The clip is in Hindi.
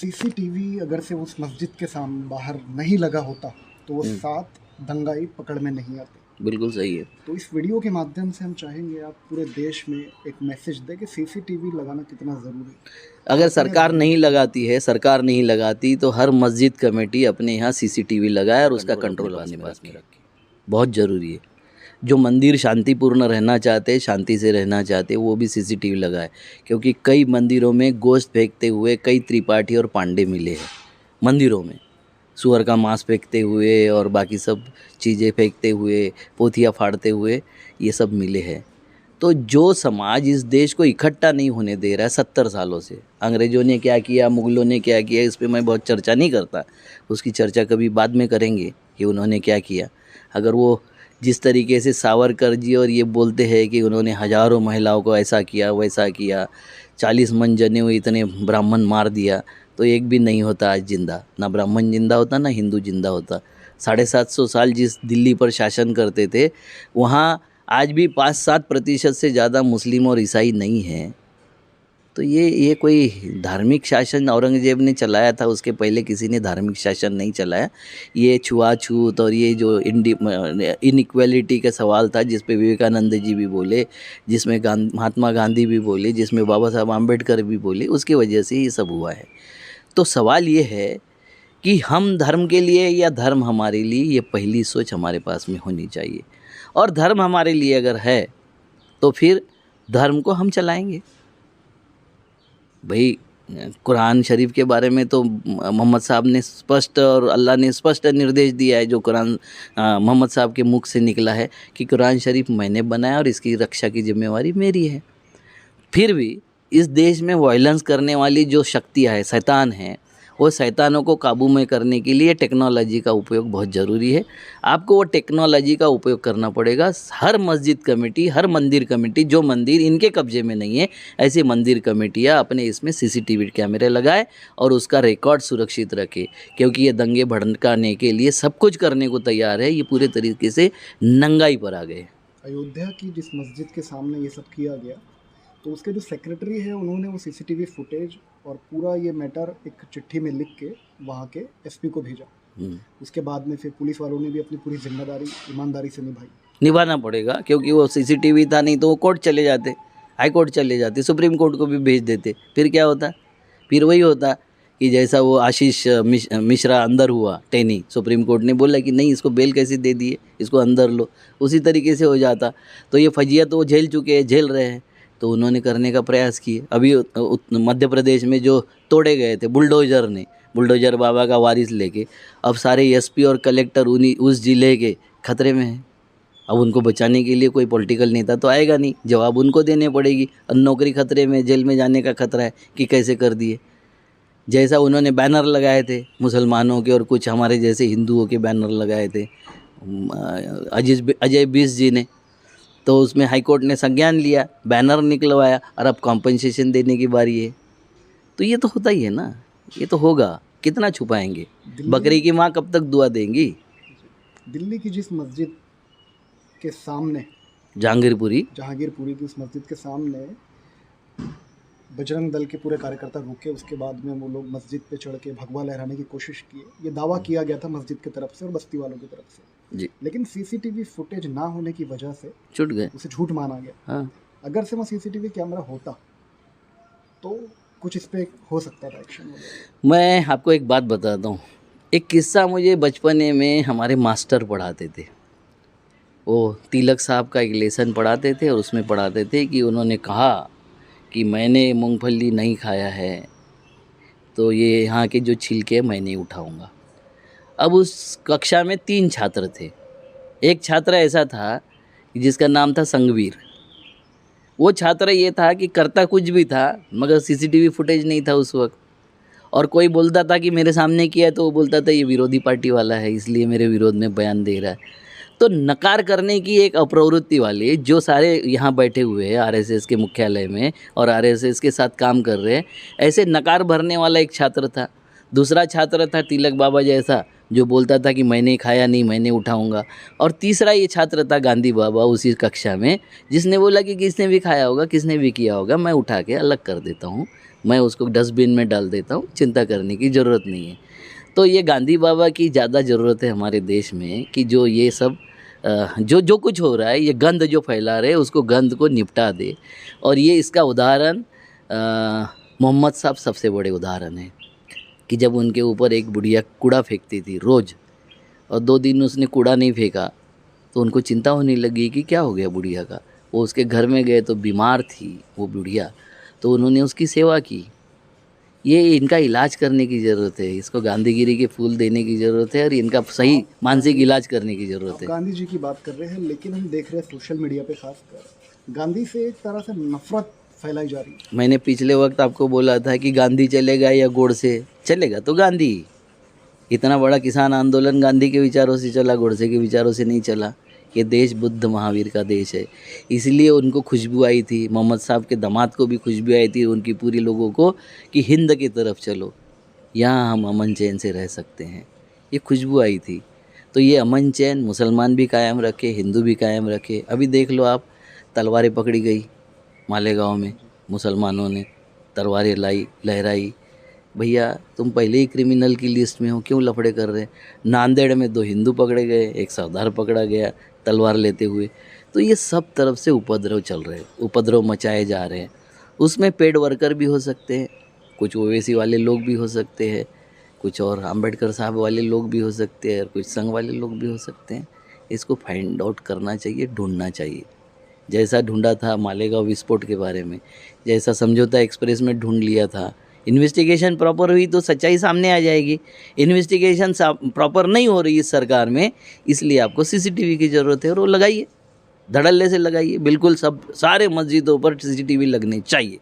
सीसीटीवी अगर से उस मस्जिद के सामने बाहर नहीं लगा होता तो वो 7 दंगाई पकड़ में नहीं आते। बिल्कुल सही है। तो इस वीडियो के माध्यम से हम चाहेंगे आप पूरे देश में एक मैसेज दें कि सीसीटीवी लगाना कितना ज़रूरी है। अगर सरकार नहीं लगाती है, सरकार नहीं लगाती तो हर मस्जिद कमेटी अपने यहाँ सीसीटीवी लगाए और उसका कंट्रोल अपने पास में रखे। बहुत ज़रूरी है। जो मंदिर शांतिपूर्ण रहना चाहते, शांति से रहना चाहते, वो भी सीसीटीवी लगाए, क्योंकि कई मंदिरों में गोश्त फेंकते हुए कई त्रिपाठी और पांडे मिले हैं। मंदिरों में सुअर का मांस फेंकते हुए और बाकी सब चीज़ें फेंकते हुए, पोथियाँ फाड़ते हुए, ये सब मिले हैं। तो जो समाज इस देश को इकट्ठा नहीं होने दे रहा है 70 सालों से, अंग्रेज़ों ने क्या किया, मुग़लों ने क्या किया, इस पे मैं बहुत चर्चा नहीं करता, उसकी चर्चा कभी बाद में करेंगे कि उन्होंने क्या किया। अगर वो जिस तरीके से सावरकर जी और ये बोलते हैं कि उन्होंने हज़ारों महिलाओं को ऐसा किया वैसा किया, 40 मन जने हुए, इतने ब्राह्मण मार दिया, तो एक भी नहीं होता आज जिंदा, ना ब्राह्मण जिंदा होता ना हिंदू जिंदा होता। 750 साल जिस दिल्ली पर शासन करते थे, वहाँ आज भी 5-7% से ज़्यादा मुस्लिम और ईसाई नहीं हैं। तो ये कोई धार्मिक शासन औरंगज़ेब ने चलाया था, उसके पहले किसी ने धार्मिक शासन नहीं चलाया। ये छुआछूत और ये जो इनइक्वालिटी का सवाल था, जिस पे विवेकानंद जी भी बोले, जिसमें महात्मा गांधी भी बोले, जिसमें बाबा साहब आम्बेडकर भी बोले, उसकी वजह से ये सब हुआ है। तो सवाल ये है कि हम धर्म के लिए या धर्म हमारे लिए, ये पहली सोच हमारे पास में होनी चाहिए। और धर्म हमारे लिए अगर है तो फिर धर्म को हम चलाएंगे। भाई कुरान शरीफ के बारे में तो मोहम्मद साहब ने स्पष्ट और अल्लाह ने स्पष्ट निर्देश दिया है, जो कुरान मोहम्मद साहब के मुख से निकला है कि कुरान शरीफ मैंने बनाया और इसकी रक्षा की जिम्मेवारी मेरी है। फिर भी इस देश में वायलेंस करने वाली जो शक्तियाँ है, शैतान हैं, वो शैतानों को काबू में करने के लिए टेक्नोलॉजी का उपयोग बहुत ज़रूरी है। आपको वो टेक्नोलॉजी का उपयोग करना पड़ेगा। हर मस्जिद कमेटी, हर मंदिर कमेटी, जो मंदिर इनके कब्जे में नहीं है, ऐसी मंदिर कमेटियाँ अपने इसमें सीसीटीवी कैमरे लगाए और उसका रिकॉर्ड सुरक्षित रखे, क्योंकि ये दंगे भड़काने के लिए सब कुछ करने को तैयार है। ये पूरे तरीके से नंगाई पर आ गए। अयोध्या की जिस मस्जिद के सामने ये सब किया गया, तो उसके जो सेक्रेटरी है उन्होंने वो सीसीटीवी फुटेज और पूरा ये मैटर एक चिट्ठी में लिख के वहाँ के एसपी को भेजा। उसके बाद में फिर पुलिस वालों ने भी अपनी पूरी जिम्मेदारी ईमानदारी से निभाना पड़ेगा, क्योंकि वो सीसीटीवी था, नहीं तो वो कोर्ट चले जाते, हाई कोर्ट चले जाते, सुप्रीम कोर्ट को भी भेज देते। फिर क्या होता? फिर वही होता कि जैसा वो आशीष मिश्रा अंदर हुआ, टेनी, सुप्रीम कोर्ट ने बोला कि नहीं, इसको बेल कैसे दे दिए, इसको अंदर लो, उसी तरीके से हो जाता। तो ये फजिया तो वो झेल चुके हैं, झेल रहे हैं, तो उन्होंने करने का प्रयास किए। अभी मध्य प्रदेश में जो तोड़े गए थे बुलडोजर ने, बुलडोजर बाबा का वारिस लेके, अब सारे एसपी और कलेक्टर उस ज़िले के खतरे में हैं। अब उनको बचाने के लिए कोई पॉलिटिकल नेता तो आएगा नहीं, जवाब उनको देने पड़ेगी। नौकरी खतरे में, जेल में जाने का खतरा है कि कैसे कर दिए। जैसा उन्होंने बैनर लगाए थे मुसलमानों के और कुछ हमारे जैसे हिंदुओं के बैनर लगाए थे अजय बिस जी ने, तो उसमें हाई कोर्ट ने संज्ञान लिया, बैनर निकलवाया और अब कॉम्पनसेशन देने की बारी है। तो ये तो होता ही है ना, ये तो होगा, कितना छुपाएंगे? बकरी की माँ कब तक दुआ देंगी? दिल्ली की जिस मस्जिद के सामने, जहांगीरपुरी की उस मस्जिद के सामने बजरंग दल के पूरे कार्यकर्ता रुके, उसके बाद में वो लोग मस्जिद पे चढ़ के भगवा लहराने की कोशिश की। ये दावा किया गया था मस्जिद की तरफ से और बस्ती वालों की तरफ से जी, लेकिन सीसीटीवी फुटेज ना होने की वजह से छूट गए, उसे झूठ माना गया। हाँ। अगर से वहाँ सीसीटीवी कैमरा होता तो कुछ इस पे हो सकता था एक्शन। मैं आपको एक बात बताता हूँ। एक किस्सा मुझे बचपने में हमारे मास्टर पढ़ाते थे। वो तिलक साहब का एक लेसन पढ़ाते थे और उसमें पढ़ाते थे कि उन्होंने कहा कि मैंने मूंगफली नहीं खाया है, तो ये यहाँ के जो छिलके मैं नहीं उठाऊँगा। अब उस कक्षा में 3 छात्र थे। एक छात्र ऐसा था जिसका नाम था संगवीर। वो छात्र ये था कि करता कुछ भी था, मगर सीसीटीवी फुटेज नहीं था उस वक्त। और कोई बोलता था कि मेरे सामने किया है, तो वो बोलता था ये विरोधी पार्टी वाला है, इसलिए मेरे विरोध में बयान दे रहा है। तो नकार करने की एक अप्रवृत्ति वाले जो सारे यहाँ बैठे हुए हैं आरएसएस के मुख्यालय में और आरएसएस के साथ काम कर रहे हैं, ऐसे नकार भरने वाला एक छात्र था। दूसरा छात्र था तिलक बाबा जैसा, जो बोलता था कि मैंने खाया नहीं, मैंने उठाऊंगा। और तीसरा ये छात्र था गांधी बाबा उसी कक्षा में, जिसने बोला कि किसने भी खाया होगा, किसने भी किया होगा, मैं उठा के अलग कर देता हूँ, मैं उसको डस्टबिन में डाल देता हूँ, चिंता करने की ज़रूरत नहीं है। तो ये गांधी बाबा की ज़्यादा ज़रूरत है हमारे देश में कि जो ये सब जो कुछ हो रहा है, ये गंद जो फैला रहे उसको गंद को निपटा दे। और ये इसका उदाहरण मोहम्मद साहब सबसे बड़े उदाहरण हैं कि जब उनके ऊपर एक बुढ़िया कूड़ा फेंकती थी रोज़, और 2 दिन उसने कूड़ा नहीं फेंका तो उनको चिंता होने लगी कि क्या हो गया बुढ़िया का। वो उसके घर में गए तो बीमार थी वो बुढ़िया, तो उन्होंने उसकी सेवा की। ये इनका इलाज करने की ज़रूरत है, इसको गांधीगिरी के फूल देने की ज़रूरत है और इनका सही मानसिक इलाज करने की ज़रूरत है। गांधी जी की बात कर रहे हैं, लेकिन हम देख रहे हैं सोशल मीडिया पे खासकर गांधी से एक तरह से नफरत फैलाई जा रही है। मैंने पिछले वक्त आपको बोला था कि गांधी चलेगा या गोडसे चलेगा, तो गांधी। इतना बड़ा किसान आंदोलन गांधी के विचारों से चला, गोडसे के विचारों से नहीं चला। ये देश बुद्ध महावीर का देश है, इसलिए उनको खुशबू आई थी। मोहम्मद साहब के दामाद को भी खुशबू आई थी, उनकी पूरी लोगों को, कि हिंद की तरफ चलो, यहाँ हम अमन चैन से रह सकते हैं। ये खुशबू आई थी। तो ये अमन चैन मुसलमान भी कायम रखे, हिंदू भी कायम रखे। अभी देख लो आप, तलवारें पकड़ी गई मालेगांव में, मुसलमानों ने तलवारें लहराई। भैया तुम पहले ही क्रिमिनल की लिस्ट में हो, क्यों लफड़े कर रहे हैं? नांदेड़ में 2 हिंदू पकड़े गए, एक सरदार पकड़ा गया तलवार लेते हुए। तो ये सब तरफ से उपद्रव चल रहे हैं, उपद्रव मचाए जा रहे हैं। उसमें पेड वर्कर भी हो सकते हैं, कुछ ओवैसी वाले लोग भी हो सकते हैं, कुछ और अम्बेडकर साहब वाले लोग भी हो सकते हैं, और कुछ संघ वाले लोग भी हो सकते हैं। इसको फाइंड आउट करना चाहिए, ढूंढना चाहिए। जैसा ढूंढा था मालेगांव विस्फोट के बारे में, जैसा समझौता एक्सप्रेस में ढूंढ लिया था। इन्वेस्टिगेशन प्रॉपर हुई तो सच्चाई सामने आ जाएगी। इन्वेस्टिगेशन प्रॉपर नहीं हो रही इस सरकार में, इसलिए आपको सीसीटीवी की ज़रूरत है, और वो लगाइए, धड़ल्ले से लगाइए। बिल्कुल सब सारे मस्जिदों पर सीसीटीवी लगने चाहिए।